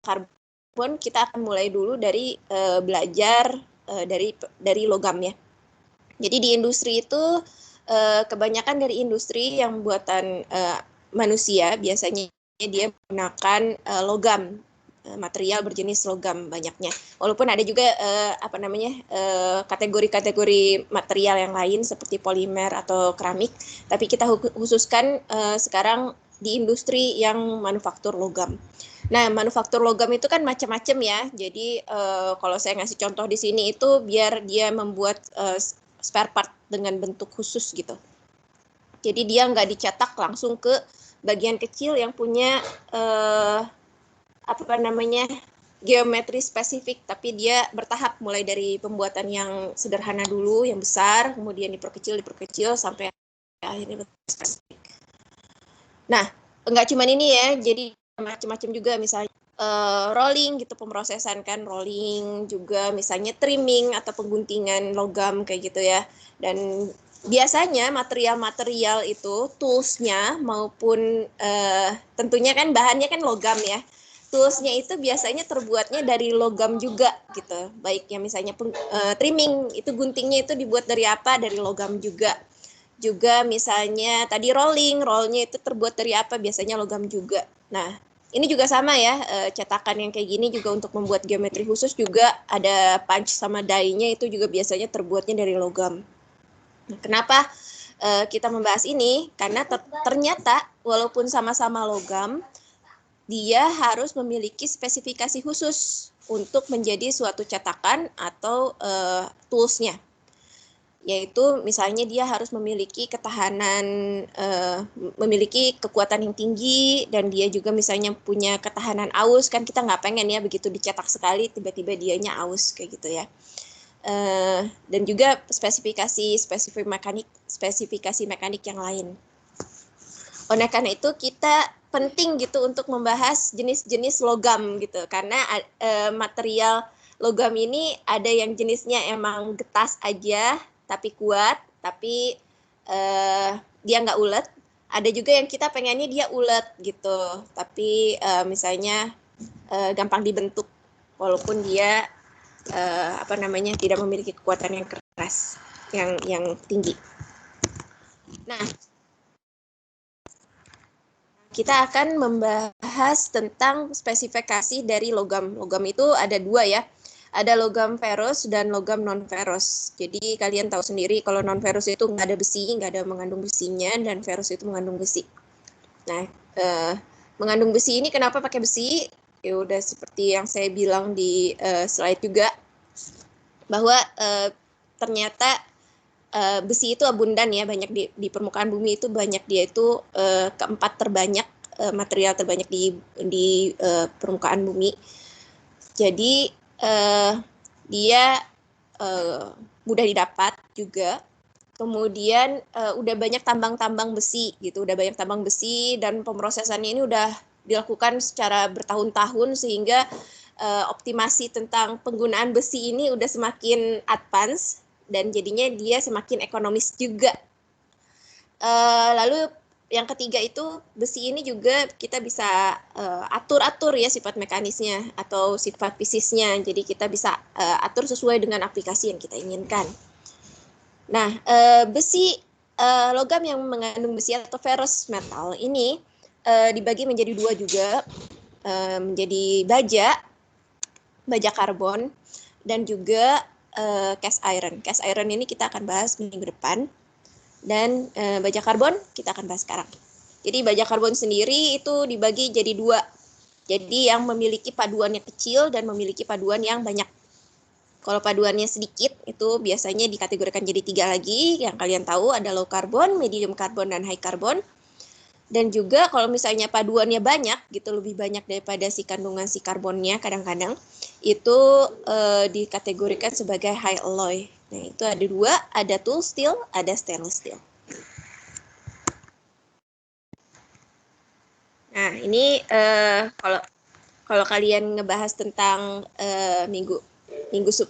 karbon, kita akan mulai dulu dari belajar dari logam ya. Jadi di industri itu kebanyakan dari industri yang buatan manusia biasanya dia menggunakan logam, material berjenis logam banyaknya. Walaupun ada juga kategori-kategori material yang lain seperti polimer atau keramik, tapi kita khususkan sekarang di industri yang manufaktur logam. Nah, manufaktur logam itu kan macam-macam ya. Jadi kalau saya ngasih contoh di sini itu biar dia membuat spare part dengan bentuk khusus gitu. Jadi dia nggak dicetak langsung ke bagian kecil yang punya geometri spesifik, tapi dia bertahap mulai dari pembuatan yang sederhana dulu, yang besar, kemudian diperkecil sampai akhirnya spesifik. Nah, nggak cuma ini ya, jadi macam-macam juga, misalnya rolling gitu, pemrosesan kan, rolling juga, misalnya trimming atau pengguntingan logam kayak gitu ya. Dan biasanya material-material itu toolsnya maupun tentunya kan bahannya kan logam ya. Toolsnya itu biasanya terbuatnya dari logam juga gitu. Baik yang misalnya trimming itu guntingnya itu dibuat dari apa? Dari logam juga. Juga misalnya tadi rollnya itu terbuat dari apa? Biasanya logam juga. Nah, ini juga sama ya, cetakan yang kayak gini juga untuk membuat geometri khusus juga ada punch sama die-nya itu juga biasanya terbuatnya dari logam. Nah, kenapa kita membahas ini? Karena ternyata walaupun sama-sama logam, dia harus memiliki spesifikasi khusus untuk menjadi suatu cetakan atau tools-nya. Yaitu misalnya dia harus memiliki ketahanan, memiliki kekuatan yang tinggi, dan dia juga misalnya punya ketahanan aus, kan kita nggak pengen ya begitu dicetak sekali tiba-tiba dianya aus kayak gitu ya. Dan juga spesifikasi mekanik yang lain. Oleh karena itu kita penting gitu untuk membahas jenis-jenis logam gitu, karena material logam ini ada yang jenisnya emang getas aja tapi kuat, tapi dia nggak ulet. Ada juga yang kita pengennya dia ulet gitu, tapi misalnya gampang dibentuk walaupun dia tidak memiliki kekuatan yang keras, yang tinggi. Nah, kita akan membahas tentang spesifikasi dari logam. Logam itu ada dua ya. Ada logam ferrous dan logam non-ferrous. Jadi kalian tahu sendiri kalau non-ferrous itu nggak ada besi, nggak ada mengandung besinya, dan ferrous itu mengandung besi. Nah, mengandung besi ini kenapa pakai besi? Ya udah seperti yang saya bilang di slide juga, bahwa ternyata besi itu abundan ya, banyak di permukaan bumi itu banyak, dia itu keempat terbanyak, material terbanyak di permukaan bumi. Jadi dia mudah didapat juga. Kemudian udah banyak tambang-tambang besi gitu, dan pemrosesannya ini udah dilakukan secara bertahun-tahun, sehingga optimasi tentang penggunaan besi ini udah semakin advance, dan jadinya dia semakin ekonomis juga. Lalu yang ketiga itu besi ini juga kita bisa atur-atur ya sifat mekanisnya atau sifat fisiknya. Jadi kita bisa atur sesuai dengan aplikasi yang kita inginkan. Nah, logam yang mengandung besi atau ferrous metal ini dibagi menjadi dua juga, menjadi baja karbon, dan juga cast iron. Cast iron ini kita akan bahas minggu depan. Dan baja karbon kita akan bahas sekarang. Jadi baja karbon sendiri itu dibagi jadi dua. Jadi yang memiliki paduannya kecil dan memiliki paduan yang banyak. Kalau paduannya sedikit itu biasanya dikategorikan jadi 3 lagi. Yang kalian tahu ada low carbon, medium carbon, dan high carbon. Dan juga kalau misalnya paduannya banyak gitu, lebih banyak daripada kandungan si karbonnya kadang-kadang, itu dikategorikan sebagai high alloy. Nah, itu ada dua, ada tool steel, ada stainless steel. Nah, ini kalau kalian ngebahas tentang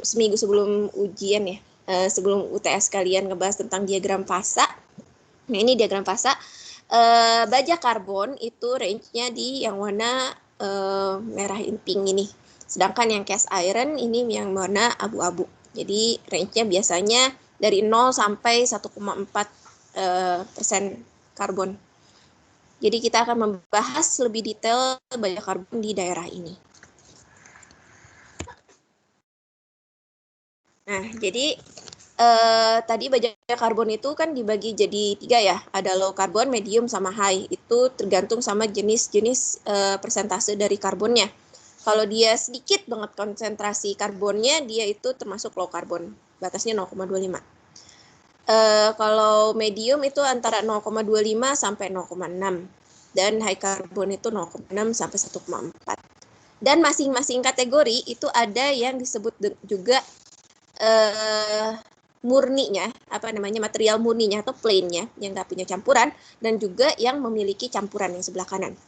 seminggu sebelum ujian ya, sebelum UTS kalian ngebahas tentang diagram fasa. Nah, ini diagram fasa. Baja karbon itu range-nya di yang warna merah pink ini. Sedangkan yang cast iron ini yang warna abu-abu. Jadi range-nya biasanya dari 0 sampai 1,4% karbon. Jadi kita akan membahas lebih detail baja karbon di daerah ini. Nah, jadi tadi baja karbon itu kan dibagi jadi 3 ya. Ada low karbon, medium, sama high. Itu tergantung sama jenis-jenis persentase dari karbonnya. Kalau dia sedikit banget konsentrasi karbonnya, dia itu termasuk low karbon. Batasnya 0,25. Kalau medium itu antara 0,25 sampai 0,6. Dan high karbon itu 0,6 sampai 1,4. Dan masing-masing kategori itu ada yang disebut juga murninya, material murninya atau plainnya yang nggak punya campuran, dan juga yang memiliki campuran yang sebelah kanan.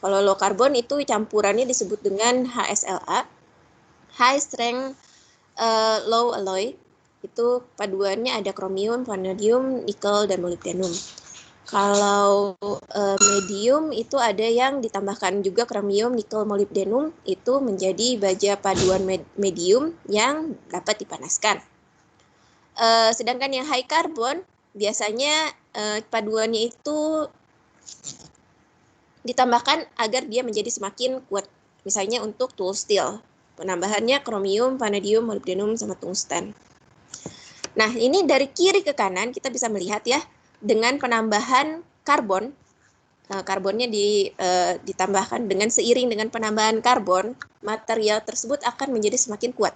Kalau low carbon itu campurannya disebut dengan HSLA, high strength low alloy. Itu paduannya ada kromium, vanadium, nikel, dan molybdenum. Kalau medium itu ada yang ditambahkan juga kromium, nikel, molybdenum, itu menjadi baja paduan medium yang dapat dipanaskan. Sedangkan yang high carbon biasanya paduannya itu ditambahkan agar dia menjadi semakin kuat. Misalnya untuk tool steel, penambahannya kromium, vanadium, molybdenum, sama tungsten. Nah, ini dari kiri ke kanan kita bisa melihat ya, dengan penambahan karbon, karbonnya ditambahkan dengan seiring dengan penambahan karbon, material tersebut akan menjadi semakin kuat.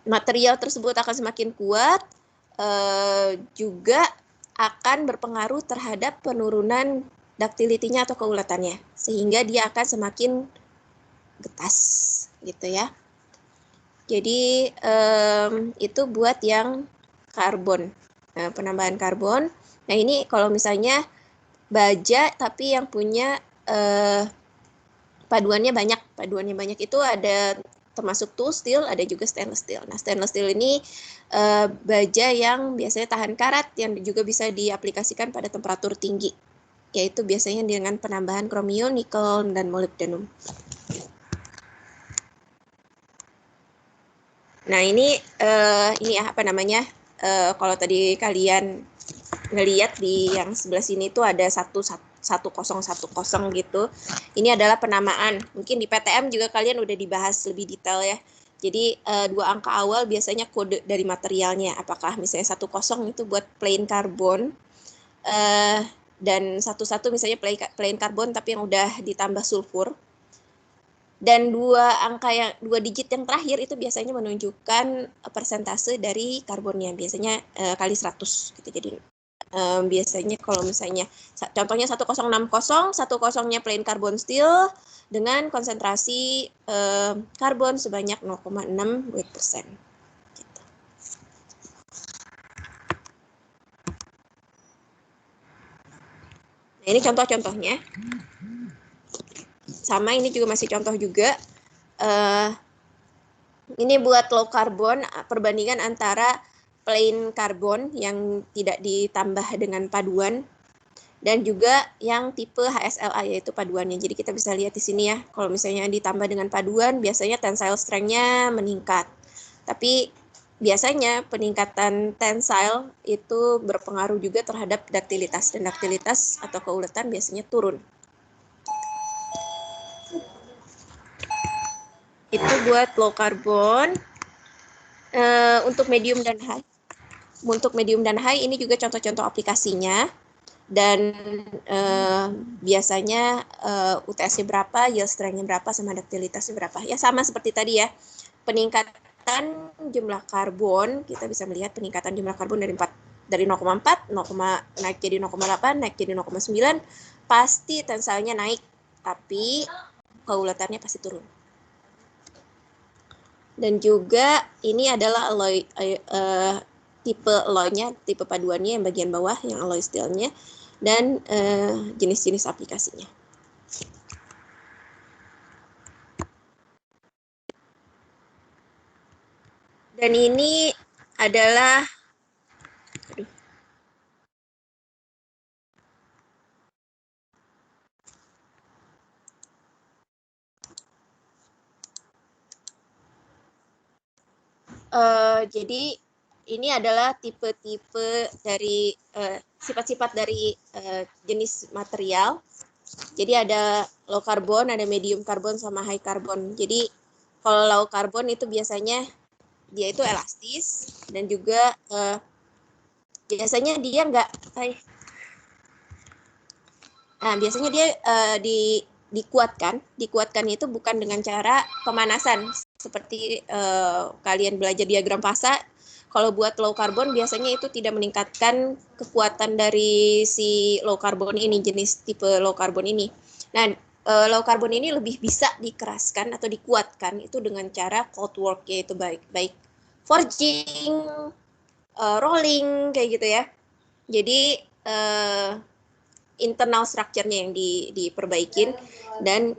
Material tersebut akan semakin kuat, juga akan berpengaruh terhadap penurunan ductility-nya atau keuletannya, sehingga dia akan semakin getas, gitu ya. Jadi itu buat yang karbon, penambahan karbon. Nah ini kalau misalnya baja tapi yang punya paduannya banyak itu ada termasuk tool steel, ada juga stainless steel. Nah, stainless steel ini baja yang biasanya tahan karat, yang juga bisa diaplikasikan pada temperatur tinggi, yaitu biasanya dengan penambahan kromium, nikel, dan molybdenum. Nah, ini kalau tadi kalian ngelihat di yang sebelah sini tuh ada 1010 gitu. Ini adalah penamaan. Mungkin di PTM juga kalian udah dibahas lebih detail ya. Jadi 2 angka awal biasanya kode dari materialnya. Apakah misalnya 10 itu buat plain carbon, dan 11 misalnya plain carbon tapi yang udah ditambah sulfur. Dan 2 digit yang terakhir itu biasanya menunjukkan persentase dari karbonnya. Biasanya kali 100 gitu. Jadi biasanya kalau misalnya contohnya 1060, 10-nya plain carbon steel dengan konsentrasi karbon sebanyak 0,6 weight%. Gitu. Nah, ini contoh-contohnya. Sama ini juga masih contoh juga. Ini buat low carbon, perbandingan antara plain carbon yang tidak ditambah dengan paduan dan juga yang tipe HSLA yaitu paduannya. Jadi kita bisa lihat di sini ya, kalau misalnya ditambah dengan paduan biasanya tensile strength-nya meningkat. Tapi biasanya peningkatan tensile itu berpengaruh juga terhadap ductilitas, dan ductilitas atau keuletan biasanya turun. Itu buat low carbon. Untuk medium dan high. Untuk medium dan high ini juga contoh-contoh aplikasinya. Dan biasanya UTS-nya berapa, yield strength-nya berapa, sama ductilitasnya berapa. Ya sama seperti tadi ya. Peningkatan jumlah karbon, kita bisa melihat peningkatan jumlah karbon dari 0,4, naik jadi 0,8, naik jadi 0,9, pasti tensilenya naik, tapi keuletannya pasti turun. Dan juga ini adalah alloy, tipe alloy-nya, tipe paduannya yang bagian bawah, yang alloy steel-nya, dan jenis-jenis aplikasinya. Dan ini adalah Jadi ini adalah tipe-tipe dari sifat-sifat dari jenis material. Jadi ada low carbon, ada medium carbon, sama high carbon. Jadi kalau low carbon itu biasanya dia itu elastis dan juga biasanya dia biasanya dia dikuatkan itu bukan dengan cara pemanasan seperti kalian belajar diagram fasa. Kalau buat low carbon biasanya itu tidak meningkatkan kekuatan dari si low carbon ini, jenis tipe low carbon ini. Nah, low carbon ini lebih bisa dikeraskan atau dikuatkan itu dengan cara cold work, yaitu baik forging, rolling kayak gitu ya. Jadi internal structure-nya yang diperbaikin dan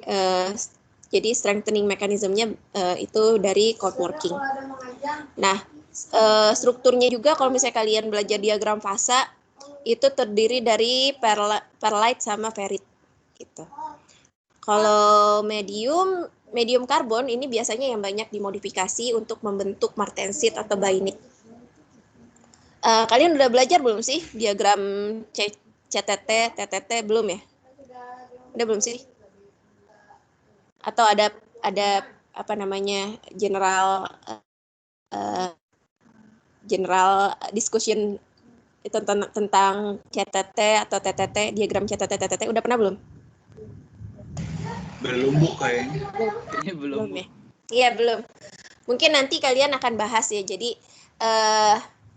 jadi strengthening mekanismenya itu dari cold working. Nah, strukturnya juga kalau misalnya kalian belajar diagram fasa itu terdiri dari perlite sama ferrite gitu. Kalau medium karbon ini biasanya yang banyak dimodifikasi untuk membentuk martensit atau bainit. Kalian udah belajar belum sih diagram CTT, TTT belum ya? Udah belum sih? Atau ada apa namanya general discussion tentang CTT atau TTT, diagram CTT TTT udah pernah belum? Belum Bu kayaknya. Belum ya? Iya belum. Mungkin nanti kalian akan bahas ya. Jadi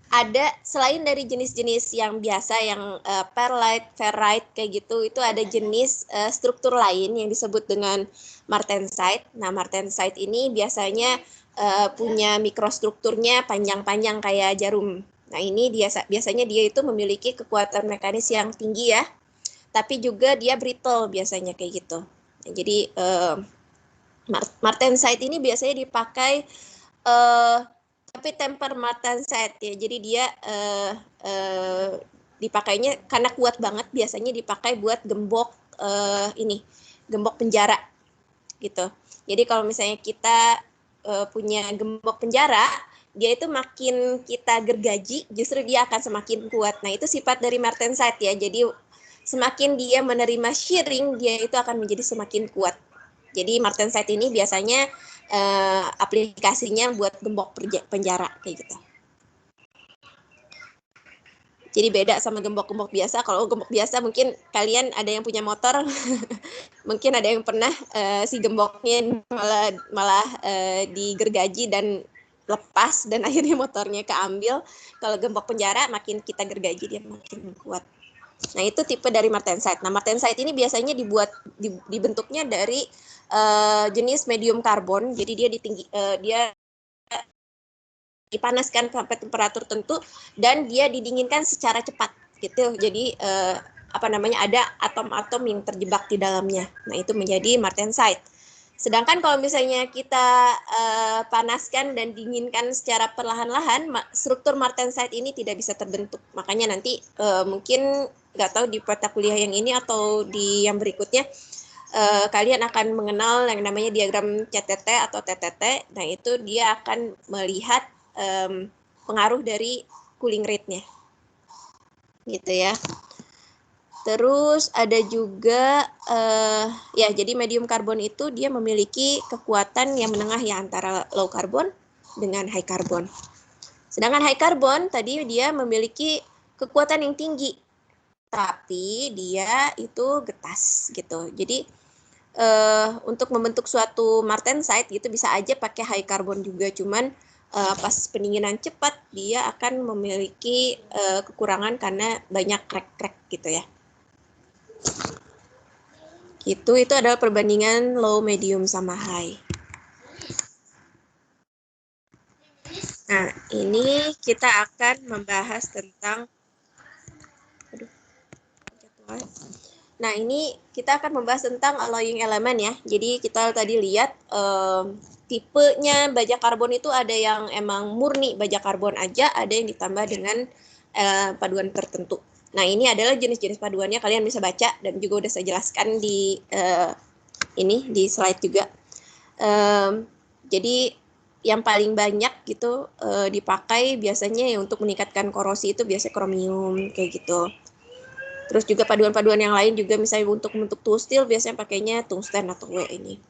ada selain dari jenis-jenis yang biasa yang perlite, ferrite kayak gitu, itu ada jenis struktur lain yang disebut dengan martensite. Nah, martensite ini biasanya punya mikrostrukturnya panjang-panjang kayak jarum. Nah, ini biasanya dia itu memiliki kekuatan mekanis yang tinggi ya. Tapi juga dia brittle biasanya kayak gitu. Nah, jadi martensite ini biasanya dipakai tapi temper martensite ya. Jadi dia dipakainya karena kuat banget, biasanya dipakai buat gembok gembok penjara gitu. Jadi kalau misalnya kita punya gembok penjara, dia itu makin kita gergaji, justru dia akan semakin kuat. Nah, itu sifat dari martensite ya. Jadi semakin dia menerima shearing, dia itu akan menjadi semakin kuat. Jadi martensite ini biasanya aplikasinya buat gembok penjara kayak gitu. Jadi beda sama gembok-gembok biasa. Kalau gembok biasa mungkin kalian ada yang punya motor, mungkin ada yang pernah si gemboknya malah digergaji dan lepas dan akhirnya motornya keambil. Kalau gembok penjara makin kita gergaji dia makin kuat. Nah, itu tipe dari martensite. Nah, martensite ini biasanya dibentuknya dari jenis medium karbon. Jadi dia dipanaskan sampai temperatur tertentu dan dia didinginkan secara cepat gitu. Jadi ada atom-atom yang terjebak di dalamnya. Nah, itu menjadi martensite. Sedangkan kalau misalnya kita panaskan dan dinginkan secara perlahan-lahan, struktur martensite ini tidak bisa terbentuk. Makanya nanti mungkin nggak tahu di peta kuliah yang ini atau di yang berikutnya kalian akan mengenal yang namanya diagram CTT atau TTT. Nah, itu dia akan melihat pengaruh dari cooling rate-nya. Gitu ya. Terus ada juga jadi medium carbon itu dia memiliki kekuatan yang menengah ya antara low carbon dengan high carbon. Sedangkan high carbon tadi dia memiliki kekuatan yang tinggi, tapi dia itu getas gitu. Jadi untuk membentuk suatu martensite gitu bisa aja pakai high carbon juga, cuman pas pendinginan cepat dia akan memiliki kekurangan karena banyak crack-crack gitu ya. Itu adalah perbandingan low, medium sama high. Nah, ini kita akan membahas tentang Nah, ini kita akan membahas tentang alloying elemen ya. Jadi kita tadi lihat tipenya baja karbon itu ada yang emang murni baja karbon aja, ada yang ditambah dengan paduan tertentu. Nah, ini adalah jenis-jenis paduannya, kalian bisa baca dan juga udah saya jelaskan di slide juga. Jadi yang paling banyak gitu dipakai biasanya ya untuk meningkatkan korosi itu biasanya kromium kayak gitu. Terus juga paduan-paduan yang lain juga misalnya untuk bentuk tool steel biasanya pakainya tungsten atau W ini.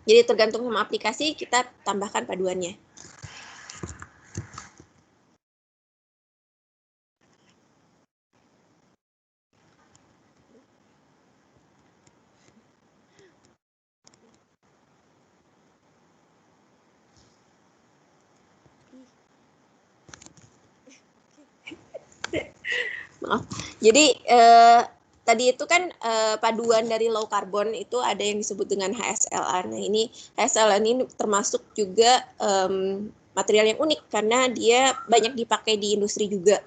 Jadi tergantung sama aplikasi kita tambahkan paduannya. Maaf. Jadi tadi itu kan paduan dari low carbon itu ada yang disebut dengan HSLA. Nah ini HSLA ini termasuk juga material yang unik karena dia banyak dipakai di industri juga.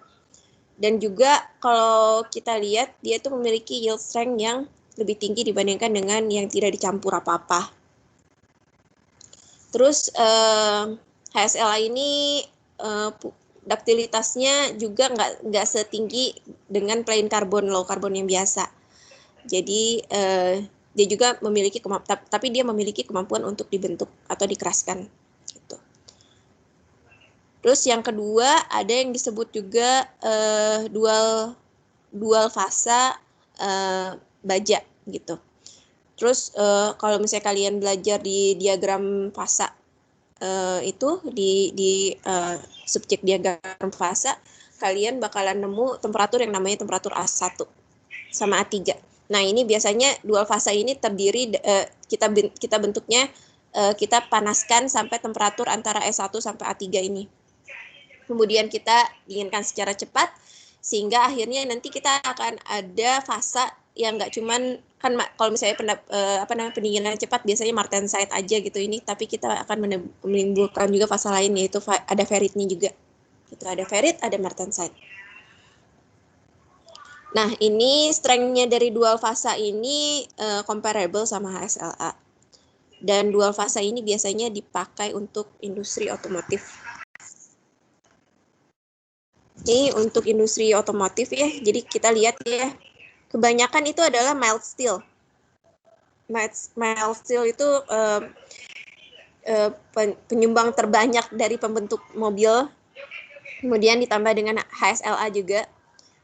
Dan juga kalau kita lihat dia itu memiliki yield strength yang lebih tinggi dibandingkan dengan yang tidak dicampur apa-apa. Terus HSLA ini duktilitasnya juga nggak setinggi dengan plain carbon, low carbon yang biasa. Jadi dia juga memiliki tapi dia memiliki kemampuan untuk dibentuk atau dikeraskan. Gitu. Terus yang kedua ada yang disebut juga dual fasa baja gitu. Terus kalau misalnya kalian belajar di diagram fasa itu di subjek diagram fasa, kalian bakalan nemu temperatur yang namanya temperatur A1 sama A3. Nah, ini biasanya dual fasa ini terdiri kita bentuknya kita panaskan sampai temperatur antara E1 sampai A3 ini. Kemudian kita dinginkan secara cepat sehingga akhirnya nanti kita akan ada fasa yang nggak cuman kan kalau misalnya pendinginan cepat biasanya martensite aja gitu ini, tapi kita akan menimbulkan juga fasa lain yaitu ada ferritnya juga. Gitu, ada ferrit, ada martensite. Nah, ini strength-nya dari dual fasa ini comparable sama HSLA. Dan dual fasa ini biasanya dipakai untuk industri otomotif. Ini untuk industri otomotif ya. Jadi kita lihat ya, kebanyakan itu adalah mild steel. Mild steel itu penyumbang terbanyak dari pembentuk mobil. Kemudian ditambah dengan HSLA juga,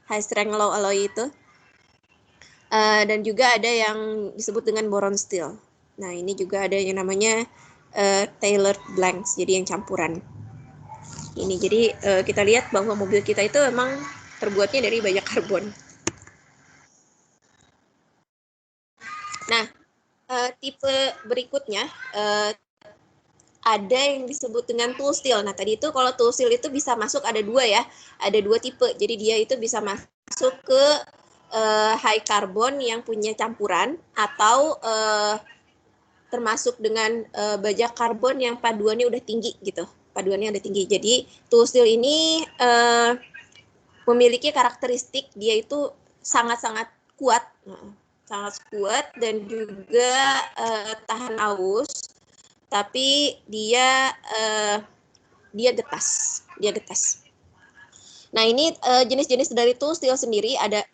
high strength low alloy itu. Dan juga ada yang disebut dengan boron steel. Nah, ini juga ada yang namanya tailored blanks, jadi yang campuran. Ini jadi kita lihat bahwa mobil kita itu memang terbuatnya dari banyak karbon. Nah, tipe berikutnya ada yang disebut dengan tool steel. Nah, tadi itu kalau tool steel itu bisa masuk ada dua ya, ada dua tipe. Jadi dia itu bisa masuk ke high carbon yang punya campuran atau termasuk dengan baja karbon yang paduannya udah tinggi gitu. Paduannya udah tinggi. Jadi tool steel ini memiliki karakteristik dia itu sangat-sangat kuat, sangat kuat dan juga tahan aus, tapi dia getas. Nah, ini jenis-jenis dari tool steel sendiri ada.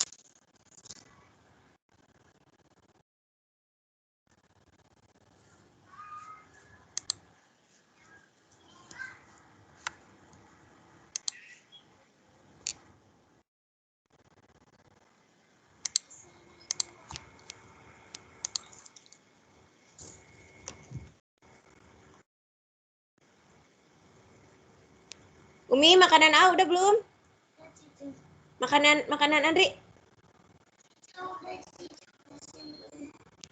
Umi, makanan A udah belum? Makanan Andri?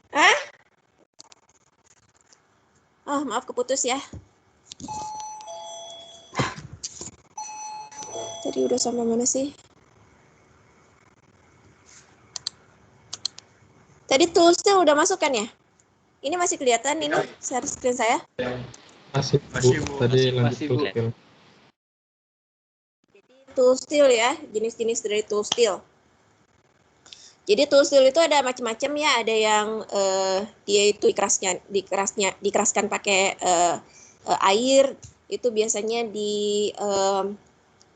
Hah? Oh, maaf keputus ya. Tadi udah sampai mana sih? Tadi toolsnya udah masuk kan ya? Ini masih kelihatan ini share screen saya? Masih Bu. Tadi lanjut tool steel. Tool steel ya, jenis-jenis dari tool steel. Jadi tool steel itu ada macam-macam ya, ada yang dia itu dikeraskan pakai air, itu biasanya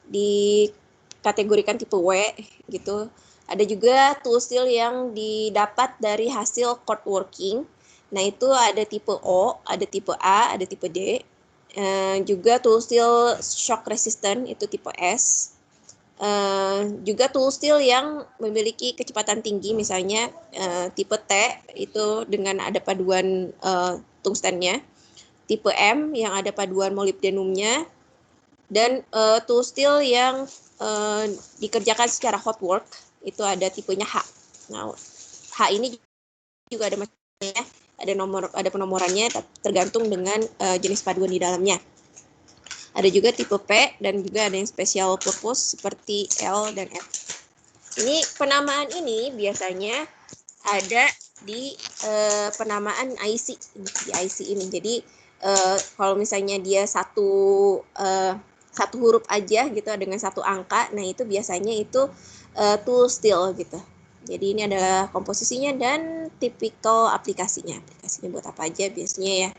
dikategorikan tipe W gitu. Ada juga tool steel yang didapat dari hasil cord working. Nah, itu ada tipe O, ada tipe A, ada tipe D. Juga tool steel shock resistant itu tipe S. Juga tool steel yang memiliki kecepatan tinggi, misalnya tipe T itu dengan ada paduan tungstennya, tipe M yang ada paduan molybdenumnya, dan tool steel yang dikerjakan secara hot work itu ada tipenya H. Nah, H ini juga ada macamnya, ada penomorannya tergantung dengan jenis paduan di dalamnya. Ada juga tipe P dan juga ada yang special purpose seperti L dan F. Ini penamaan ini biasanya ada di penamaan IC, di IC ini. Jadi kalau misalnya dia satu huruf aja gitu dengan satu angka, nah itu biasanya itu tool steel gitu. Jadi ini adalah komposisinya dan tipikal aplikasinya. Aplikasinya buat apa aja biasanya ya?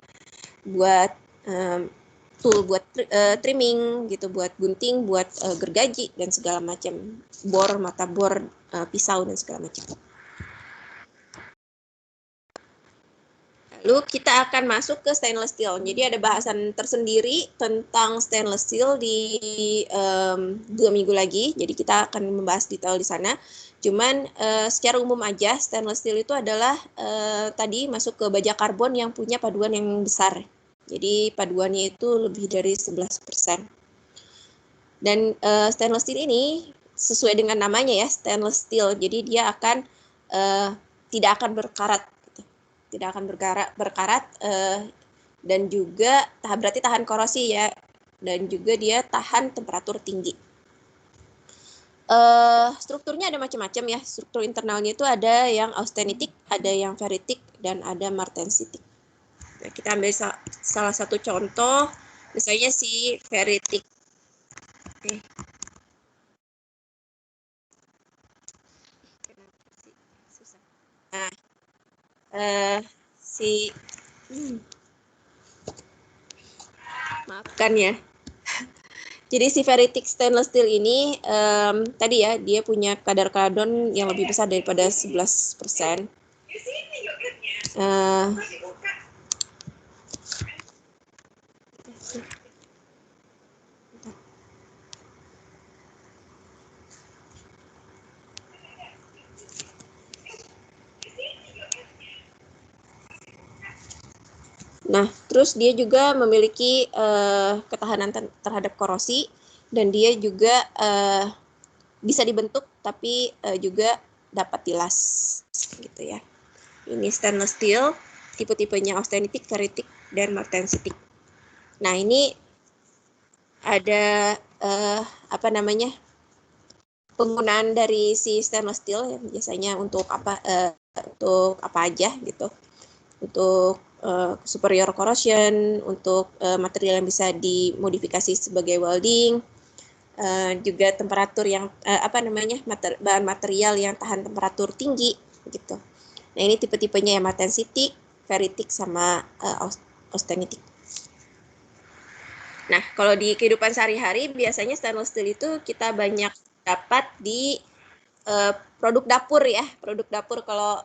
Buat tool buat trimming gitu, buat gunting, buat gergaji dan segala macam, bor, mata bor, pisau dan segala macam. Lalu kita akan masuk ke stainless steel. Jadi ada bahasan tersendiri tentang stainless steel di 2 minggu lagi. Jadi kita akan membahas detail di sana. Cuman secara umum aja stainless steel itu adalah tadi masuk ke baja karbon yang punya paduan yang besar. Jadi paduannya itu lebih dari 11%. Dan stainless steel ini sesuai dengan namanya ya, stainless steel. Jadi dia akan tidak akan berkarat. Tidak akan berkarat dan juga berarti tahan korosi ya, dan juga dia tahan temperatur tinggi. Strukturnya ada macam-macam ya. Struktur internalnya itu ada yang austenitic, ada yang ferritic, dan ada martensitic. Nah, kita ambil salah satu contoh, misalnya si ferritic. Nah, maafkan ya. Jadi si ferritic stainless steel ini tadi ya, dia punya kadar karbon yang lebih besar daripada 11%. Nah, terus dia juga memiliki ketahanan terhadap korosi, dan dia juga bisa dibentuk tapi juga dapat dilas gitu ya. Ini stainless steel, tipe-tipenya austenitic, ferritic, dan martensitic. Nah, ini ada penggunaan dari si stainless steel ya, biasanya untuk apa aja gitu. Untuk superior corrosion, untuk material yang bisa dimodifikasi sebagai welding, juga temperatur yang bahan material yang tahan temperatur tinggi gitu. Nah, ini tipe-tipenya yang martensitic, ferritic, sama austenitic. Nah, kalau di kehidupan sehari-hari biasanya stainless steel itu kita banyak dapat di produk dapur ya. Produk dapur kalau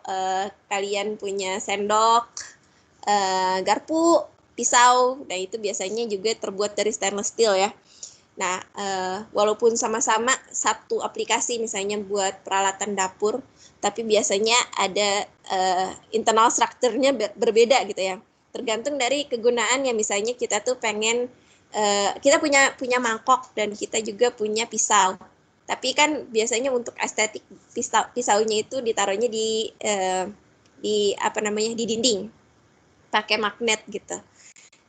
kalian punya sendok, garpu, pisau, nah itu biasanya juga terbuat dari stainless steel ya. Nah, walaupun sama-sama satu aplikasi misalnya buat peralatan dapur, tapi biasanya ada internal strukturnya berbeda gitu ya. Tergantung dari kegunaan yang misalnya kita tuh pengen kita punya mangkok dan kita juga punya pisau. Tapi kan biasanya untuk estetik pisaunya itu ditaruhnya di dinding pakai magnet gitu.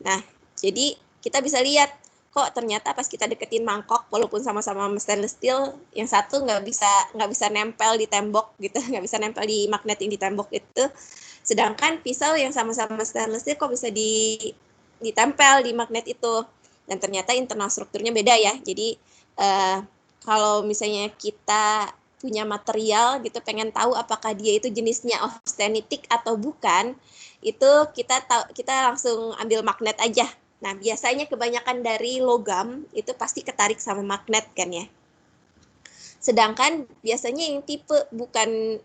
Nah, jadi kita bisa lihat kok ternyata pas kita deketin mangkok walaupun sama-sama stainless steel, yang satu nggak bisa nempel di tembok gitu, nggak bisa nempel di magnet yang di tembok itu, sedangkan pisau yang sama-sama stainless steel kok bisa ditempel di magnet itu, dan ternyata internal strukturnya beda ya. Jadi kalau misalnya kita punya material gitu, pengen tahu apakah dia itu jenisnya austenitic atau bukan, itu kita langsung ambil magnet aja. Nah, biasanya kebanyakan dari logam itu pasti ketarik sama magnet kan ya. Sedangkan biasanya yang tipe bukan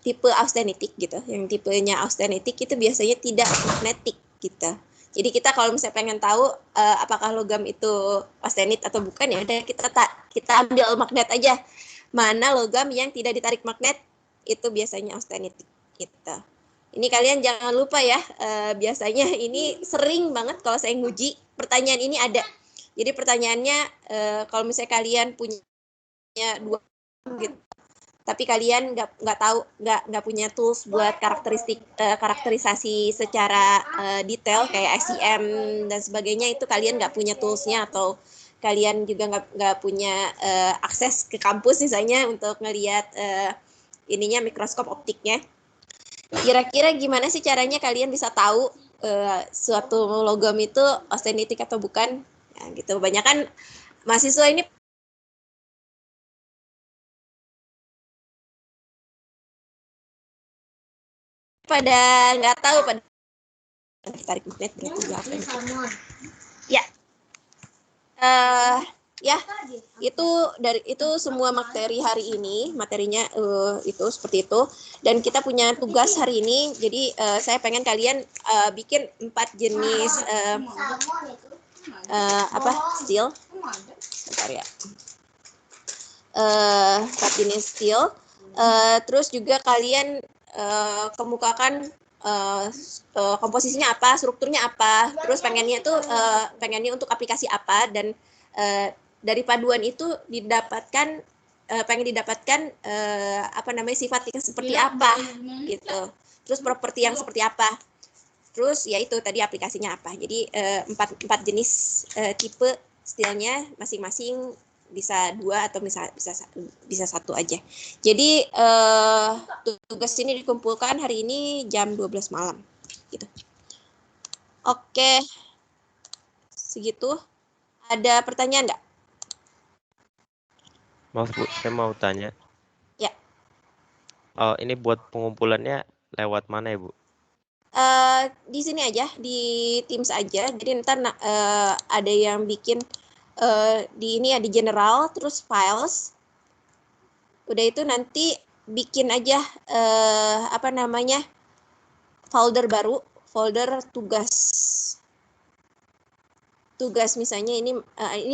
tipe austenitic gitu, yang tipenya austenitic itu biasanya tidak magnetik gitu. Jadi kita kalau misalnya pengen tahu apakah logam itu austenit atau bukan, ya udah kita ambil magnet aja. Mana logam yang tidak ditarik magnet, itu biasanya austenit gitu. Ini kalian jangan lupa ya, biasanya ini sering banget kalau saya nguji, pertanyaan ini ada. Jadi pertanyaannya kalau misalnya kalian punya 2 gitu, tapi kalian nggak punya tools buat karakterisasi secara detail kayak SEM dan sebagainya, itu kalian nggak punya toolsnya, atau kalian juga nggak punya akses ke kampus misalnya untuk ngelihat ininya mikroskop optiknya. Kira-kira gimana sih caranya kalian bisa tahu suatu logam itu austenitik atau bukan? Ya, gitu. Banyak kan mahasiswa ini pada nggak tahu, pada tarik magnet berarti ya. Ya, itu semua materi hari ini, materinya itu seperti itu. Dan kita punya tugas hari ini, jadi saya pengen kalian bikin 4 jenis steel. Bentar ya. 4 jenis steel. Terus juga kalian kemukakan komposisinya apa, strukturnya apa, terus pengennya untuk aplikasi apa, dan dari paduan itu pengen didapatkan sifatnya seperti apa gitu, terus properti yang seperti apa, terus ya itu tadi aplikasinya apa. Jadi 4 jenis tipe steelnya masing-masing, bisa 2 atau bisa 1 aja. Jadi tugas ini dikumpulkan hari ini jam 12 malam gitu. Oke, segitu. Ada pertanyaan nggak? Maaf Bu, saya mau tanya. Ya. Ini buat pengumpulannya lewat mana ya Bu? Di sini aja, di Teams aja. Jadi ntar ada yang bikin di general, terus files. Udah itu nanti bikin aja folder baru, folder tugas misalnya ini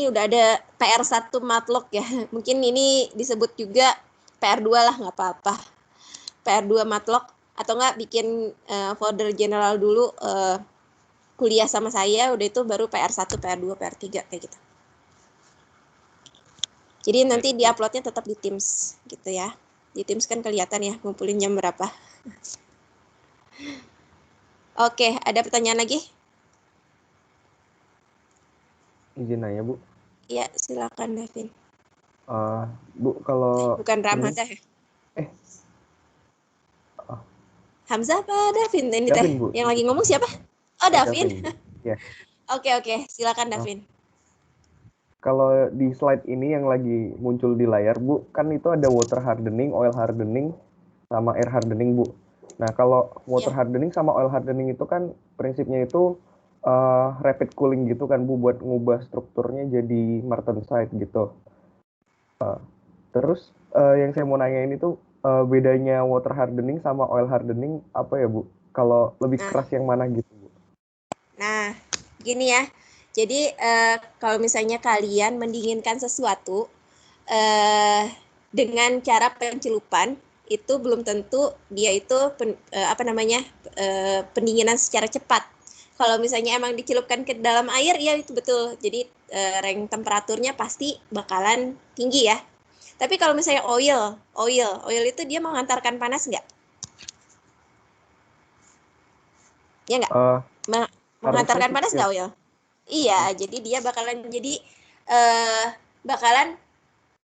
udah ada PR1 matlog ya. Mungkin ini disebut juga PR2 lah, nggak apa-apa. PR2 matlog, atau nggak bikin folder general dulu kuliah sama saya, udah itu baru PR1, PR2, PR3 kayak gitu. Jadi nanti di-uploadnya tetap di Teams gitu ya. Di Teams kan kelihatan ya ngumpulin jam berapa. Oke, ada pertanyaan lagi? Izin nanya Bu. Iya, silakan Davin. Bu, kalau bukan Ramazah ya? Hamzah apa Davin ini teh? Bu. Yang lagi ngomong siapa? Oh, Davin. Ya. Oke, silakan Davin. Kalau di slide ini yang lagi muncul di layar, Bu, kan itu ada water hardening, oil hardening, sama air hardening, Bu. Nah, kalau water hardening sama oil hardening itu kan prinsipnya itu rapid cooling gitu kan, Bu, buat ngubah strukturnya jadi martensite gitu. Terus yang saya mau nanya ini tuh bedanya water hardening sama oil hardening apa ya, Bu? Kalau lebih keras yang mana gitu, Bu? Nah, gini ya. Jadi kalau misalnya kalian mendinginkan sesuatu dengan cara pencelupan, itu belum tentu dia itu pendinginan secara cepat. Kalau misalnya emang dicelupkan ke dalam air, ya itu betul. Jadi range temperaturnya pasti bakalan tinggi ya. Tapi kalau misalnya oil itu dia mengantarkan panas nggak? Ya nggak? Mengantarkan panas nggak oil? Iya, jadi dia bakalan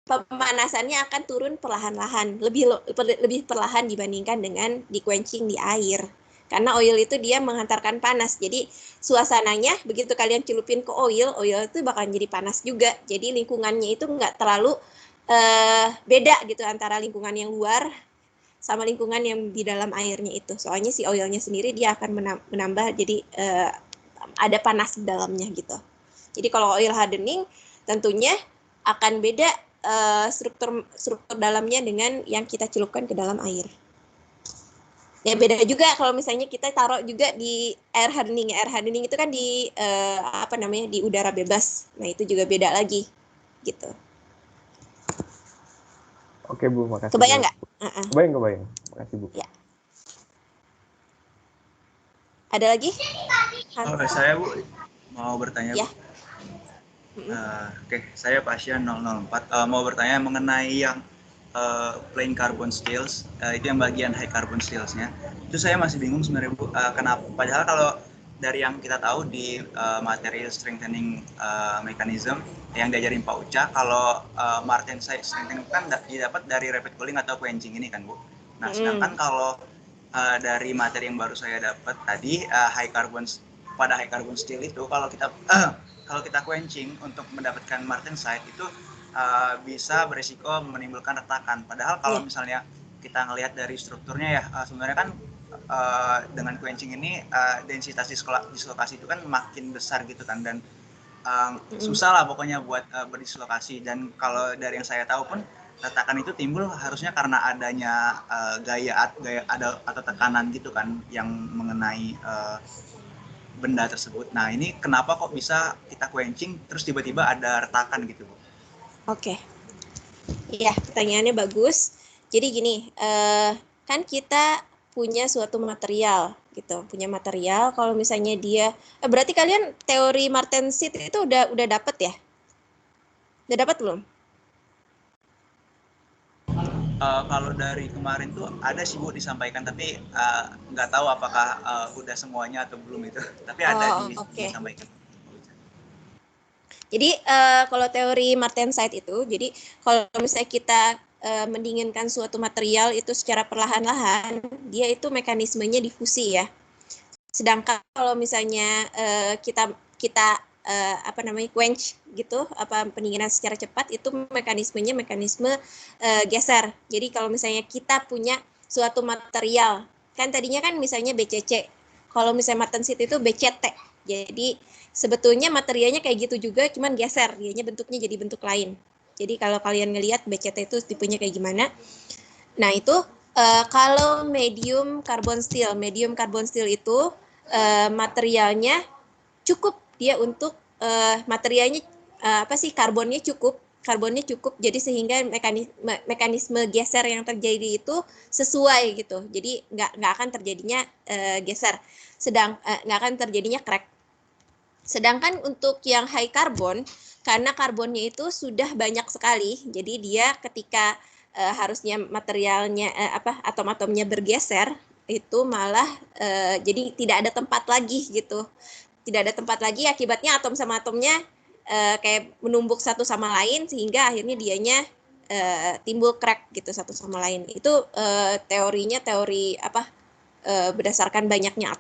pemanasannya akan turun perlahan-lahan, lebih perlahan dibandingkan dengan di quenching di air. Karena oil itu dia menghantarkan panas. Jadi suasananya begitu kalian celupin ke oil itu bakalan jadi panas juga. Jadi lingkungannya itu nggak terlalu beda gitu antara lingkungan yang luar sama lingkungan yang di dalam airnya itu. Soalnya si oilnya sendiri dia akan menambah jadi ada panas di dalamnya gitu. Jadi kalau oil hardening tentunya akan beda struktur dalamnya dengan yang kita celupkan ke dalam air. Ya beda juga kalau misalnya kita taruh juga di air hardening. Air hardening itu kan di di udara bebas. Nah, itu juga beda lagi gitu. Oke, Bu, makasih. Kebayang nggak? Kebayang. Makasih, Bu. Ya. Ada lagi? Saya, Bu, mau bertanya, ya. Bu. Oke, saya Pasya 004. Mau bertanya mengenai yang plain carbon steels, itu yang bagian high carbon steelsnya. Itu saya masih bingung sebenarnya, Bu. Kenapa? Padahal kalau dari yang kita tahu di material strengthening mechanism yang diajarin Pak Uca, kalau martensite strengthening kan didapat dari rapid cooling atau quenching ini kan, Bu. Nah, sedangkan kalau dari materi yang baru saya dapat tadi, high carbon steel itu kalau kita quenching untuk mendapatkan martensite itu bisa berisiko menimbulkan retakan. Padahal kalau misalnya kita ngelihat dari strukturnya ya, sebenarnya kan dengan quenching ini densitas dislokasi itu kan makin besar gitu kan, dan susah lah pokoknya buat berdislokasi. Dan kalau dari yang saya tahu pun retakan itu timbul harusnya karena adanya gaya atau tekanan gitu kan yang mengenai benda tersebut. Nah, ini kenapa kok bisa kita quenching terus tiba-tiba ada retakan gitu, Bu? Oke. Iya, pertanyaannya bagus. Jadi gini, kan kita punya suatu material gitu, punya material. Kalau misalnya dia, berarti kalian teori martensite itu udah dapet ya? Udah dapat belum? Kalau dari kemarin tuh ada sih, Bu, disampaikan, tapi nggak tahu apakah udah semuanya atau belum itu. Tapi ada disampaikan. Jadi kalau teori martensite itu, jadi kalau misalnya kita mendinginkan suatu material itu secara perlahan-lahan, dia itu mekanismenya difusi ya. Sedangkan kalau misalnya kita quench gitu, pendinginan secara cepat, itu mekanisme geser. Jadi kalau misalnya kita punya suatu material, kan tadinya kan misalnya BCC, kalau misalnya martensite itu BCT. Jadi sebetulnya materialnya kayak gitu juga, cuman geser, dianya bentuknya jadi bentuk lain. Jadi kalau kalian ngelihat BCT itu tipenya kayak gimana. Nah, itu kalau medium carbon steel itu materialnya cukup dia untuk materialnya karbonnya cukup, jadi sehingga mekanisme geser yang terjadi itu sesuai gitu, jadi nggak akan terjadinya geser, nggak akan terjadinya crack. Sedangkan untuk yang high carbon, karena karbonnya itu sudah banyak sekali, jadi dia ketika harusnya materialnya atom-atomnya bergeser, itu malah jadi tidak ada tempat lagi gitu. Tidak ada tempat lagi, akibatnya atom sama atomnya kayak menumbuk satu sama lain, sehingga akhirnya dianya timbul crack gitu satu sama lain. Itu teorinya berdasarkan banyaknya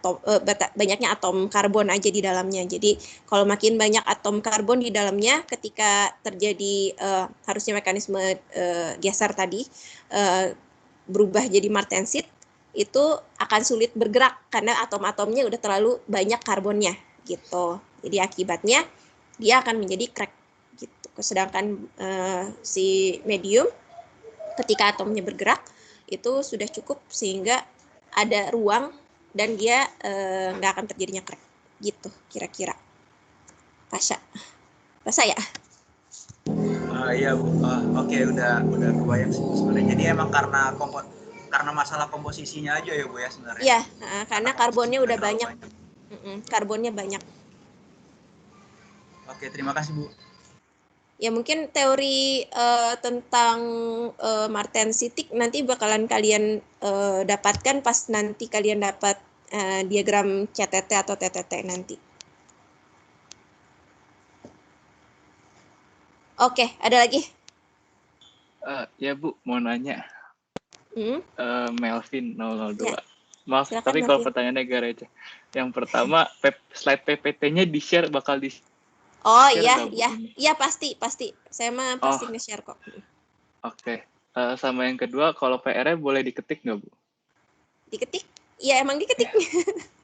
atom karbon aja di dalamnya. Jadi kalau makin banyak atom karbon di dalamnya, ketika terjadi harusnya mekanisme geser tadi berubah jadi martensite, itu akan sulit bergerak karena atom-atomnya udah terlalu banyak karbonnya gitu. Jadi akibatnya dia akan menjadi crack gitu. Sedangkan si medium ketika atomnya bergerak itu sudah cukup sehingga ada ruang dan dia nggak akan terjadinya crack gitu kira-kira. Pasha ya? Iya, Bu. Oke, udah kebayang sih sebenarnya. Jadi emang karena masalah komposisinya aja ya, Bu, ya sebenarnya. Iya, karena karbonnya udah banyak. Karbonnya banyak. Oke, terima kasih, Bu. Ya mungkin teori tentang martensite nanti bakalan kalian dapatkan pas nanti kalian dapat diagram CTT atau TTT nanti. Oke, ada lagi? Ya, Bu, mau nanya. Melvin 002. Ya. Maaf, silakan, tapi kalau pertanyaannya agak receh. Yang pertama, slide PPT-nya di-share, bakal di-share. Oh iya pasti. Saya mah pasti nge-share kok. Oke. Sama yang kedua, kalau PR-nya boleh diketik nggak, Bu? Diketik? Iya emang diketik.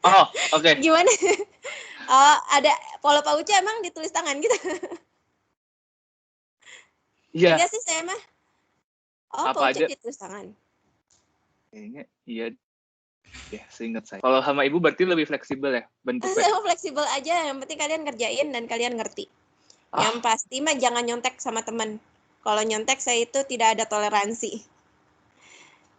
Oh, oke. Gimana? Oh, ada Polo Pak Uca emang ditulis tangan gitu? Iya. Enggak sih saya mah. Oh, Pak Uca ditulis tangan. Kayaknya iya. Ya, seingat saya. Kalau sama Ibu berarti lebih fleksibel ya bentuknya? Saya fleksibel aja, yang penting kalian ngerjain dan kalian ngerti. Yang pasti mah jangan nyontek sama teman. Kalau nyontek saya itu tidak ada toleransi.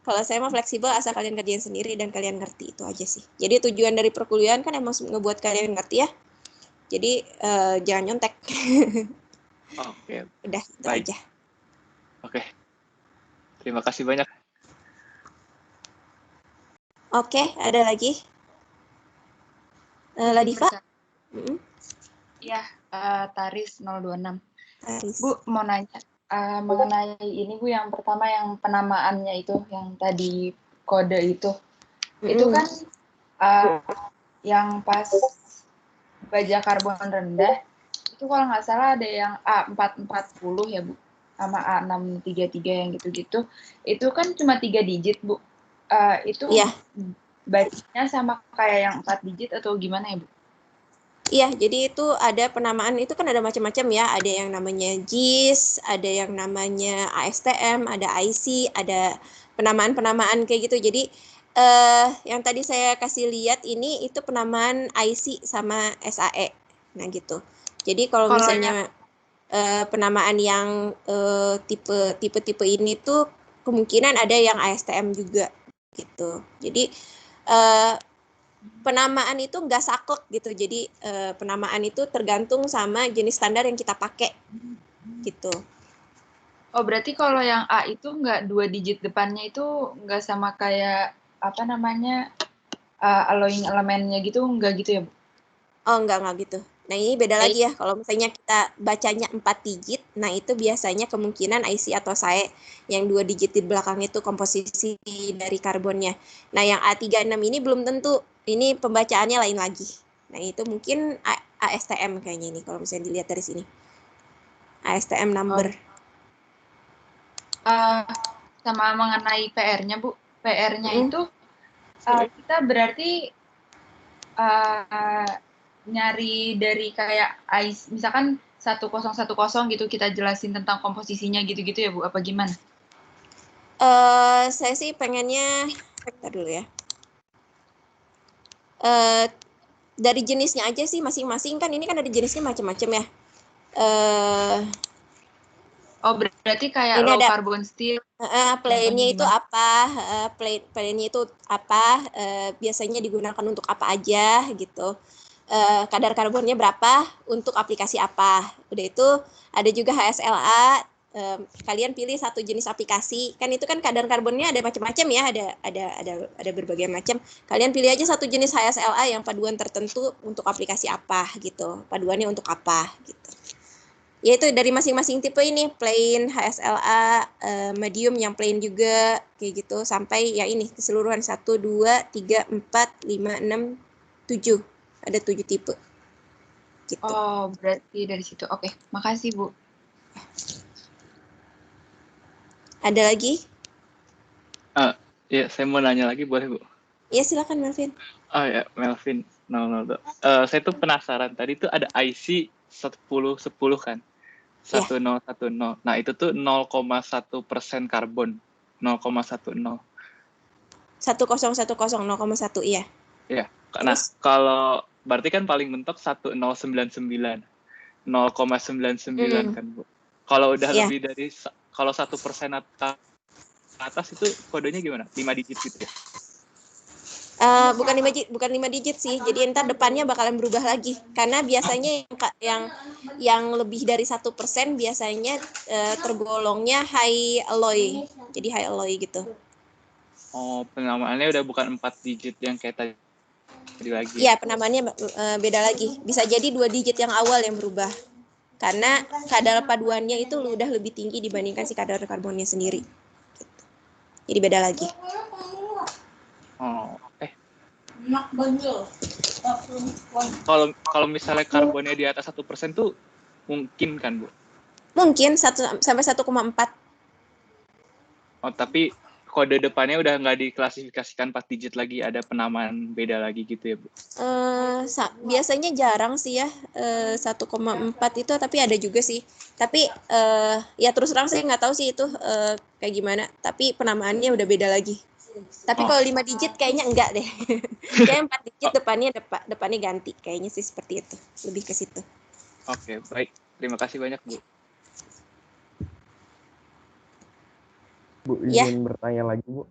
Kalau saya mah fleksibel asal kalian kerjain sendiri dan kalian ngerti, itu aja sih. Jadi tujuan dari perkuliahan kan emang ngebuat kalian ngerti ya. Jadi jangan nyontek. Oke. Udah itu Baik. aja. Oke. Terima kasih banyak. Oke, ada lagi? Ladifa? Ya, Taris 026. Taris. Bu, mau nanya mengenai ini Bu, yang pertama yang penamaannya itu, yang tadi kode itu kan yang pas baja karbon rendah, itu kalau nggak salah ada yang A440 ya Bu, sama A633 yang gitu-gitu, itu kan cuma 3 digit Bu. Itu bacanya sama kayak yang 4 digit atau gimana ya Bu? Iya, jadi itu ada penamaan, itu kan ada macam-macam ya, ada yang namanya JIS, ada yang namanya ASTM, ada IC, ada penamaan-penamaan kayak gitu. Jadi yang tadi saya kasih lihat ini itu penamaan IC sama SAE. Nah gitu. Jadi kalau misalnya penamaan yang tipe-tipe ini tuh kemungkinan ada yang ASTM juga gitu. Jadi penamaan itu nggak saklek gitu. Jadi penamaan itu tergantung sama jenis standar yang kita pakai gitu. Oh, berarti kalau yang A itu nggak 2 digit depannya itu nggak sama kayak apa namanya alloying elemennya gitu, nggak gitu ya Bu? Oh, nggak gitu. Nah, ini beda lagi ya. Kalau misalnya kita bacanya 4 digit, nah itu biasanya kemungkinan IC atau SAE yang 2 digit di belakang itu komposisi dari karbonnya. Nah, yang A36 ini belum tentu. Ini pembacaannya lain lagi. Nah, itu mungkin ASTM kayaknya ini kalau misalnya dilihat dari sini. ASTM number. Sama mengenai PR-nya Bu. PR-nya itu kita berarti nyari dari kayak misalkan 1010 gitu, kita jelasin tentang komposisinya gitu-gitu ya Bu, apa gimana? Saya sih pengennya, bentar dulu ya. Dari jenisnya aja sih masing-masing, kan ini kan ada jenisnya macam-macam ya. Oh, berarti kayak low carbon steel. Plane-nya itu apa? Plane-nya itu apa? Biasanya digunakan untuk apa aja gitu. Kadar karbonnya berapa untuk aplikasi apa? Udah itu ada juga HSLA. Kalian pilih satu jenis aplikasi. Kan itu kan kadar karbonnya ada macam-macam ya, ada berbagai macam. Kalian pilih aja satu jenis HSLA yang paduan tertentu untuk aplikasi apa gitu. Paduannya untuk apa gitu. Yaitu dari masing-masing tipe ini, plain, HSLA, medium yang plain juga kayak gitu, sampai ya ini keseluruhan 1 2 3 4 5 6 7. Ada 7 tipe. Gitu. Oh, berarti dari situ. Oke, makasih Bu. Ada lagi? Ya, saya mau nanya lagi, boleh Bu? Ya, silakan Melvin. Oh ya, Melvin 002. Saya tuh penasaran, tadi tuh ada IC 1010 kan? 1010. Nah, itu tuh 0,1% karbon. 0,10. 1010 0,1 iya. Iya. Nah, kalau berarti kan paling mentok 1099. 0,99 kan, Bu. Kalau udah lebih dari, kalau 1% atas itu kodenya gimana? 5 digit gitu ya? Bukan 5 digit sih. Jadi entar depannya bakalan berubah lagi. Karena biasanya yang lebih dari 1% biasanya tergolongnya high alloy. Jadi high alloy gitu. Oh, penamaannya udah bukan 4 digit yang kayak tadi lagi. Iya, penamaannya beda lagi. Bisa jadi 2 digit yang awal yang berubah. Karena kadar paduannya itu udah lebih tinggi dibandingkan si kadar karbonnya sendiri. Gitu. Jadi beda lagi. Oh, Kalau misalnya karbonnya di atas 1% tuh mungkin kan, Bu? Mungkin 1 sampai 1,4. Oh, tapi kode depannya udah nggak diklasifikasikan 4 digit lagi, ada penamaan beda lagi gitu ya, Bu? Biasanya jarang sih ya 1,4 itu, tapi ada juga sih. Tapi ya terus terang saya nggak tahu sih itu kayak gimana. Tapi penamaannya udah beda lagi. Tapi kalau 5 digit kayaknya enggak deh. Kayaknya 4 digit depannya ganti. Kayaknya sih seperti itu. Lebih ke situ. Oke, baik. Terima kasih banyak, Bu. Bu, izin bertanya lagi, Bu.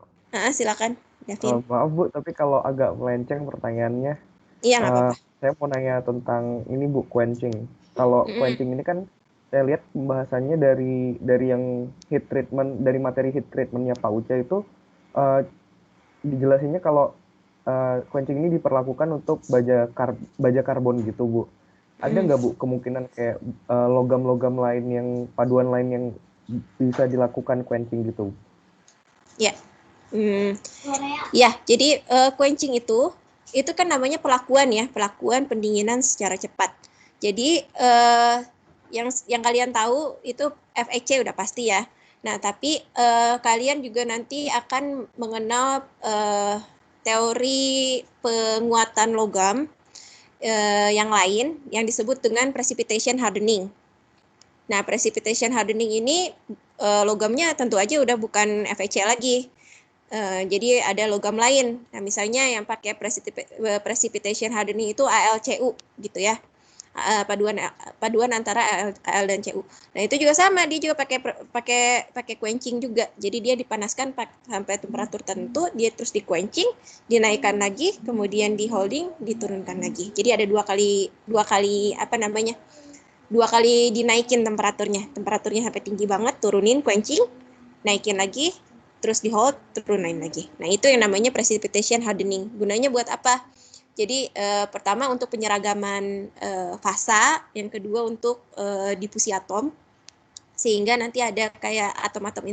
Silakan, Davin. Maaf, Bu, tapi kalau agak melenceng pertanyaannya. Iya, nggak apa-apa. Saya mau nanya tentang ini, Bu, quenching. Kalau quenching ini kan saya lihat pembahasannya dari yang heat treatment, dari materi heat treatmentnya Pak Uca itu dijelasinnya kalau quenching ini diperlakukan untuk baja karbon gitu, Bu. Ada nggak, Bu, kemungkinan kayak logam-logam lain yang paduan lain yang bisa dilakukan quenching gitu? Ya. Ya, jadi quenching itu kan namanya pelakuan ya, pelakuan pendinginan secara cepat. Jadi yang kalian tahu itu FEC udah pasti ya. Nah, tapi kalian juga nanti akan mengenal teori penguatan logam yang lain yang disebut dengan precipitation hardening. Nah, precipitation hardening ini logamnya tentu aja udah bukan FEC lagi. Jadi ada logam lain. Nah, misalnya yang pakai precipitation hardening itu AlCu gitu ya. Paduan antara Al dan Cu. Nah, itu juga sama, dia juga pakai quenching juga. Jadi dia dipanaskan sampai temperatur tertentu, dia terus di quenching, dinaikkan lagi, kemudian di holding, diturunkan lagi. Jadi ada dua kali dinaikin temperaturnya sampai tinggi banget, turunin, quenching, naikin lagi, terus di hold, turunin lagi. Nah, itu yang namanya precipitation hardening. Gunanya buat apa? Jadi pertama untuk penyeragaman fasa, yang kedua untuk difusi atom, sehingga nanti ada kayak atom-atom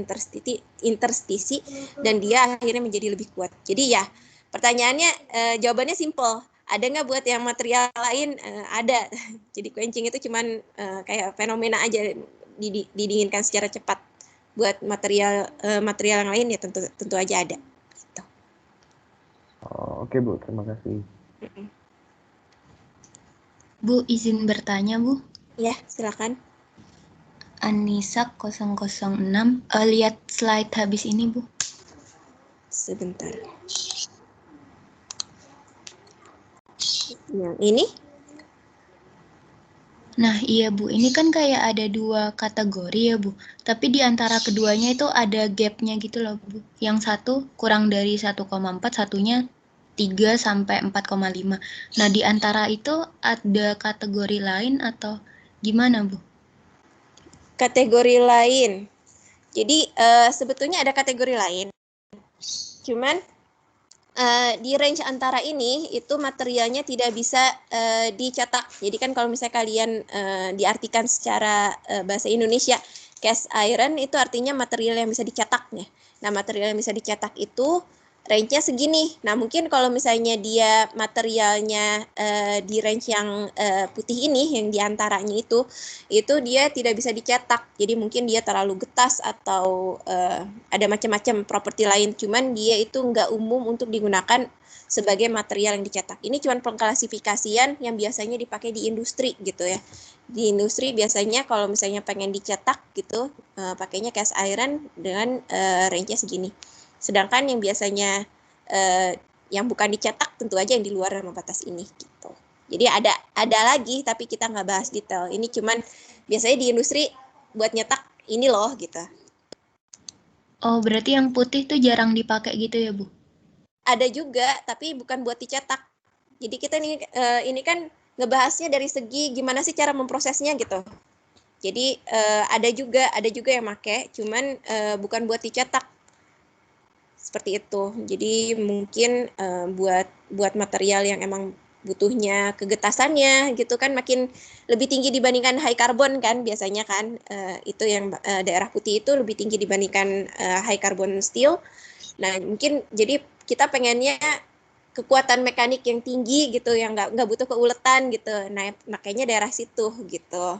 interstisi dan dia akhirnya menjadi lebih kuat. Jadi ya pertanyaannya jawabannya simple. Ada nggak buat yang material lain? Ada. Jadi quenching itu cuman kayak fenomena aja, didinginkan secara cepat. Buat material yang lain ya tentu aja ada. Gitu. Oke, Bu, terima kasih. Bu, izin bertanya, Bu. Ya, silakan. Anissa 006, lihat slide habis ini, Bu. Sebentar. Yang ini? Nah, iya, Bu. Ini kan kayak ada 2 kategori ya, Bu. Tapi di antara keduanya itu ada gap-nya gitu loh, Bu. Yang satu kurang dari 1,4, satunya 3 sampai 4,5. Nah, di antara itu ada kategori lain atau gimana, Bu? Kategori lain. Jadi sebetulnya ada kategori lain. Cuman di range antara ini itu materialnya tidak bisa dicetak. Jadi kan kalau misalnya kalian diartikan secara bahasa Indonesia, cast iron itu artinya material yang bisa dicetak ya. Nah, material yang bisa dicetak itu range-nya segini. Nah, mungkin kalau misalnya dia materialnya di range yang putih ini, yang diantaranya itu dia tidak bisa dicetak. Jadi mungkin dia terlalu getas atau ada macam-macam properti lain. Cuman dia itu nggak umum untuk digunakan sebagai material yang dicetak. Ini cuma pengklasifikasian yang biasanya dipakai di industri gitu ya. Di industri biasanya kalau misalnya pengen dicetak gitu, pakainya cast iron dengan range-nya segini. Sedangkan yang biasanya yang bukan dicetak tentu aja yang di luar ambang batas ini gitu. Jadi ada lagi tapi kita nggak bahas detail. Ini cuman biasanya di industri buat nyetak ini loh gitu. Oh, berarti yang putih tuh jarang dipakai gitu ya, Bu? Ada juga tapi bukan buat dicetak. Jadi kita ini kan ngebahasnya dari segi gimana sih cara memprosesnya gitu. Jadi ada juga yang make, cuman bukan buat dicetak. Seperti itu. Jadi mungkin buat material yang emang butuhnya kegetasannya gitu kan makin lebih tinggi dibandingkan high carbon kan biasanya kan itu yang daerah putih itu lebih tinggi dibandingkan high carbon steel. Nah, mungkin jadi kita pengennya kekuatan mekanik yang tinggi gitu yang nggak butuh keuletan gitu. Nah, makanya daerah situ gitu.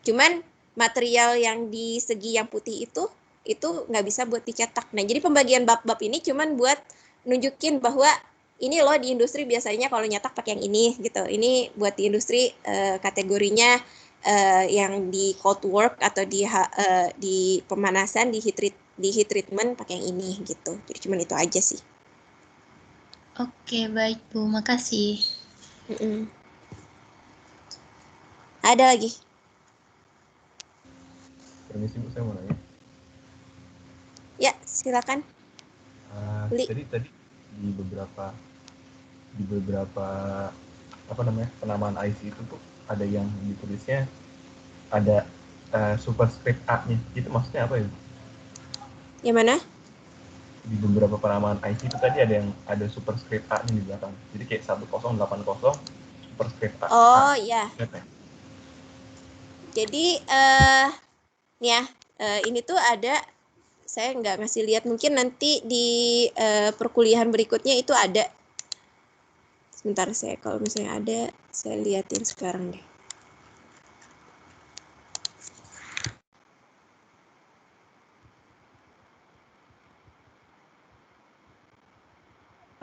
Cuman material yang di segi yang putih itu nggak bisa buat dicetak. Nah, jadi pembagian bab-bab ini cuman buat nunjukin bahwa ini loh di industri biasanya kalau nyetak pakai yang ini gitu. Ini buat di industri kategorinya yang di cold work atau di pemanasan, di heat treat di heat treatment pakai yang ini gitu. Jadi cuman itu aja sih. Oke, baik Bu, makasih. Ada lagi? Permisi Bu, saya mau nanya. Ya, silakan. Tadi di beberapa apa namanya penamaan IC itu tuh ada yang ditulisnya ada superscript A-nya. Itu maksudnya apa ya? Yang mana? Di beberapa penamaan IC itu tadi ada superscript A-nya di belakang. Jadi kayak 1080 superscript A. Oh iya. Apa? Jadi nih ya, ini tuh ada, saya nggak ngasih lihat, mungkin nanti di perkuliahan berikutnya itu ada. Sebentar, saya kalau misalnya ada, saya liatin sekarang deh.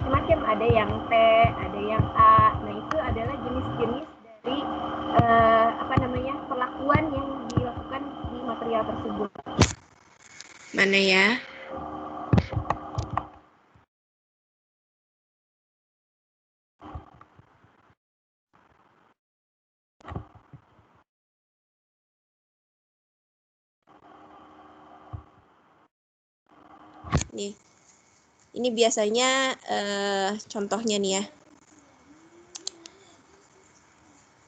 Macam ada yang T, ada yang A. Nah itu adalah jenis-jenis dari apa namanya perlakuan yang dilakukan di material tersebut. Mana ya? Nih, ini biasanya contohnya nih ya.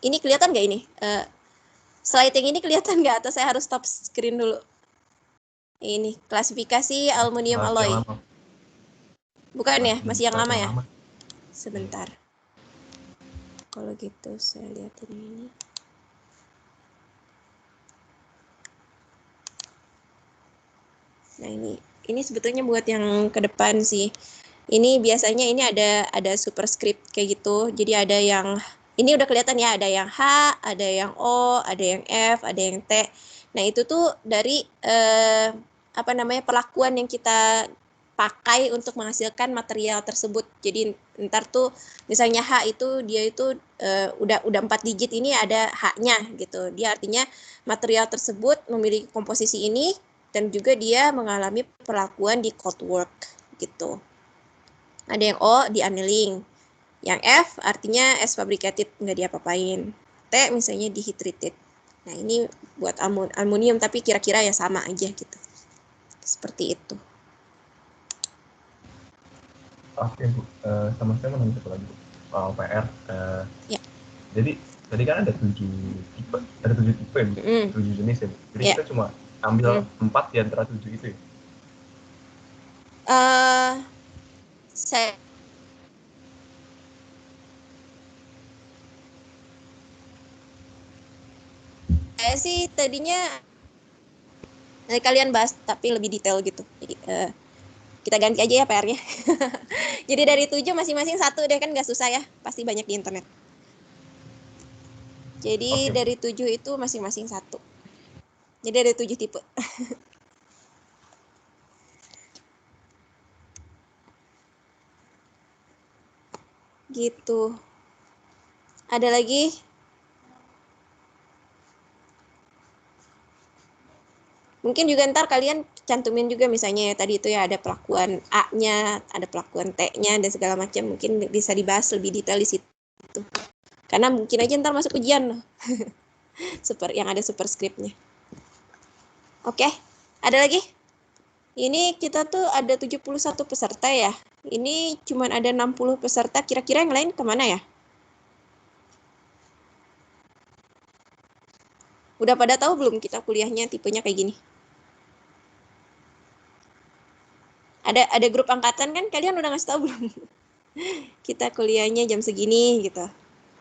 Ini kelihatan nggak ini? Slide yang ini kelihatan nggak? Atau saya harus stop screen dulu? Ini klasifikasi aluminium alloy. Bukan ya? Masih yang lama ya? Sebentar. Kalau gitu saya lihatin ini. Nah ini sebetulnya buat yang ke depan sih. Ini biasanya ini ada superscript kayak gitu. Jadi ada yang ini udah kelihatan ya, ada yang H, ada yang O, ada yang F, ada yang T. Nah itu tuh dari apa namanya perlakuan yang kita pakai untuk menghasilkan material tersebut. Jadi ntar tuh misalnya H itu dia itu udah 4 digit, ini ada H-nya gitu. Dia artinya material tersebut memiliki komposisi ini dan juga dia mengalami perlakuan di cold work gitu. Ada yang O di annealing. Yang F artinya as fabricated, nggak diapa-apain. T misalnya di heat treated. Nah ini buat aluminium tapi kira-kira ya sama aja gitu. Seperti itu. Oke Bu, sama saya mau nanya satu lagi Bu, soal PR. Ya. Jadi tadi kan ada 7 tipe ya Bu, 7 jenis ya Bu. Jadi kita cuma ambil 4 di antara 7 itu ya? Saya sih tadinya kalian bahas tapi lebih detail gitu. Jadi kita ganti aja ya PR-nya. Jadi dari 7 masing-masing 1 deh, kan nggak susah ya. Pasti banyak di internet. Jadi dari 7 itu masing-masing 1. Jadi ada 7 tipe. Gitu. Ada lagi? Mungkin juga ntar kalian cantumin juga misalnya ya tadi itu ya ada pelakuan A-nya, ada pelakuan T-nya dan segala macam, mungkin bisa dibahas lebih detail di situ. Karena mungkin aja ntar masuk ujian loh. Yang ada superscript-nya. Oke, ada lagi? Ini kita tuh ada 71 peserta ya. Ini cuman ada 60 peserta, kira-kira yang lain kemana ya? Udah pada tahu belum kita kuliahnya tipenya kayak gini? Ada grup angkatan kan, kalian udah ngasih tahu belum? Kita kuliahnya jam segini gitu.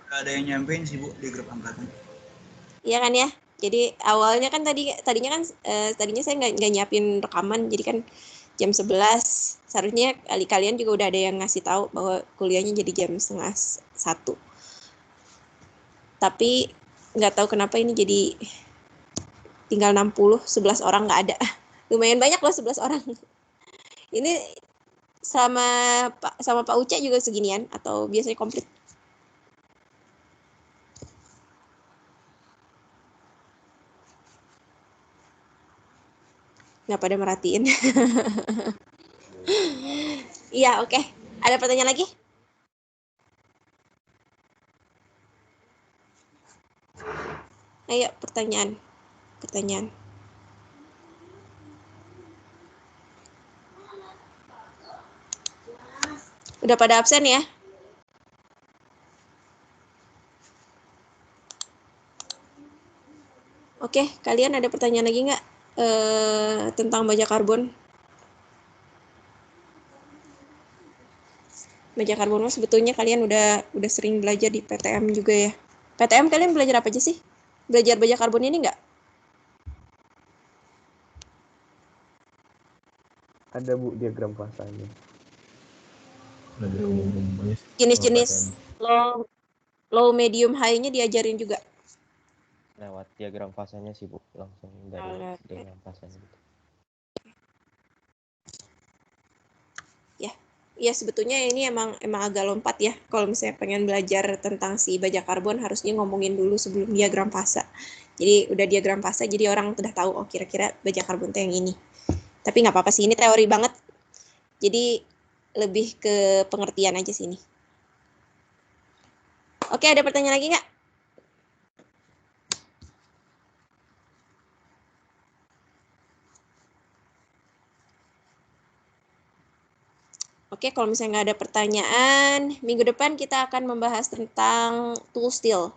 Ada yang nyampein sih Bu di grup angkatan. Iya kan ya? Jadi awalnya kan tadinya saya nggak nyiapin rekaman, jadi kan jam 11 seharusnya kalian juga udah ada yang ngasih tahu bahwa kuliahnya jadi jam 12:30. Tapi nggak tahu kenapa ini jadi tinggal 60, 11 orang nggak ada. Lumayan banyak loh 11 orang. Ini sama Pak Uca juga seginian atau biasanya komplit? nggak pada merhatiin. Iya, oke. Ada pertanyaan lagi? Ayo, pertanyaan. Udah pada absen ya? Oke, kalian ada pertanyaan lagi nggak tentang baja karbon? Baja karbon sebetulnya kalian udah sering belajar di PTM juga ya. PTM kalian belajar apa aja sih? Belajar baja karbon ini nggak? Ada Bu diagram fasanya. Jenis-jenis low, medium, high-nya diajarin juga. Lewat diagram fasenya sih Bu, langsung dari diagram fasenya gitu. Ya sebetulnya ini emang agak lompat ya. Kalau misalnya pengen belajar tentang si baja karbon harusnya ngomongin dulu sebelum diagram fasa. Jadi udah diagram fasa jadi orang udah tahu oh kira-kira baja karbon itu yang ini. Tapi nggak apa-apa sih, ini teori banget. Jadi lebih ke pengertian aja sini. Oke, ada pertanyaan lagi nggak? Oke, kalau misalnya nggak ada pertanyaan, minggu depan kita akan membahas tentang tool steel.